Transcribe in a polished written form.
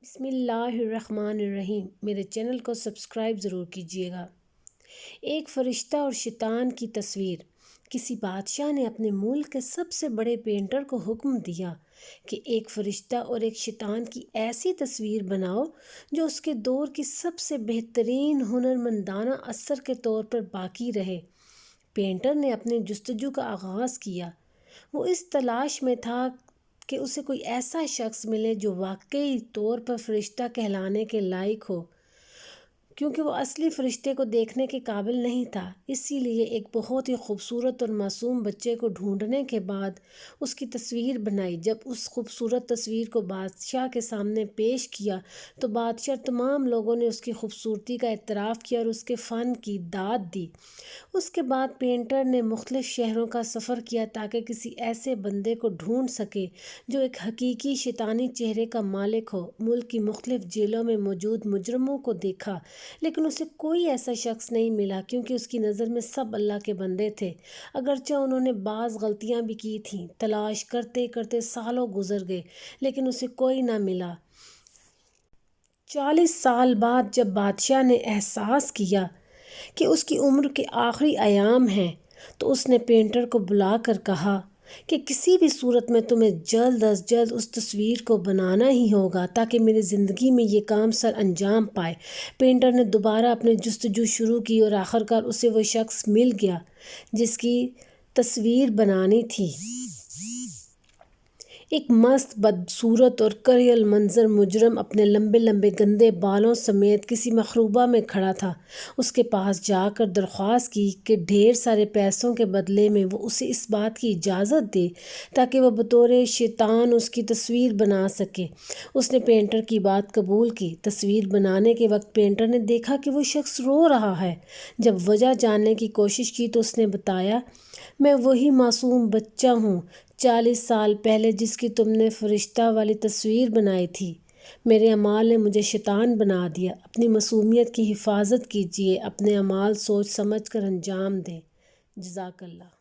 بسم اللہ الرحمن الرحیم۔ میرے چینل کو سبسکرائب ضرور کیجیے گا۔ ایک فرشتہ اور شیطان کی تصویر۔ کسی بادشاہ نے اپنے ملک کے سب سے بڑے پینٹر کو حکم دیا کہ ایک فرشتہ اور ایک شیطان کی ایسی تصویر بناؤ جو اس کے دور کی سب سے بہترین ہنرمندانہ اثر کے طور پر باقی رہے۔ پینٹر نے اپنے جستجو کا آغاز کیا۔ وہ اس تلاش میں تھا کہ اسے کوئی ایسا شخص ملے جو واقعی طور پر فرشتہ کہلانے کے لائق ہو، کیونکہ وہ اصلی فرشتے کو دیکھنے کے قابل نہیں تھا۔ اسی لیے ایک بہت ہی خوبصورت اور معصوم بچے کو ڈھونڈنے کے بعد اس کی تصویر بنائی۔ جب اس خوبصورت تصویر کو بادشاہ کے سامنے پیش کیا تو بادشاہ تمام لوگوں نے اس کی خوبصورتی کا اعتراف کیا اور اس کے فن کی داد دی۔ اس کے بعد پینٹر نے مختلف شہروں کا سفر کیا تاکہ کسی ایسے بندے کو ڈھونڈ سکے جو ایک حقیقی شیطانی چہرے کا مالک ہو۔ ملک کی مختلف جیلوں میں موجود مجرموں کو دیکھا، لیکن اسے کوئی ایسا شخص نہیں ملا، کیونکہ اس کی نظر میں سب اللہ کے بندے تھے، اگرچہ انہوں نے بعض غلطیاں بھی کی تھیں۔ تلاش کرتے کرتے سالوں گزر گئے، لیکن اسے کوئی نہ ملا۔ 40 سال بعد جب بادشاہ نے احساس کیا کہ اس کی عمر کے آخری ایام ہیں تو اس نے پینٹر کو بلا کر کہا کہ کسی بھی صورت میں تمہیں جلد از جلد اس تصویر کو بنانا ہی ہوگا تاکہ میری زندگی میں یہ کام سر انجام پائے۔ پینٹر نے دوبارہ اپنی جستجو شروع کی اور آخرکار اسے وہ شخص مل گیا جس کی تصویر بنانی تھی۔ ایک مست، بدصورت اور کریہ المنظر مجرم اپنے لمبے لمبے گندے بالوں سمیت کسی مخروبہ میں کھڑا تھا۔ اس کے پاس جا کر درخواست کی کہ ڈھیر سارے پیسوں کے بدلے میں وہ اسے اس بات کی اجازت دے تاکہ وہ بطور شیطان اس کی تصویر بنا سکے۔ اس نے پینٹر کی بات قبول کی۔ تصویر بنانے کے وقت پینٹر نے دیکھا کہ وہ شخص رو رہا ہے۔ جب وجہ جاننے کی کوشش کی تو اس نے بتایا، میں وہی معصوم بچہ ہوں 40 سال پہلے جس کی تم نے فرشتہ والی تصویر بنائی تھی۔ میرے اعمال نے مجھے شیطان بنا دیا۔ اپنی معصومیت کی حفاظت کیجیے، اپنے اعمال سوچ سمجھ کر انجام دیں۔ جزاک اللہ۔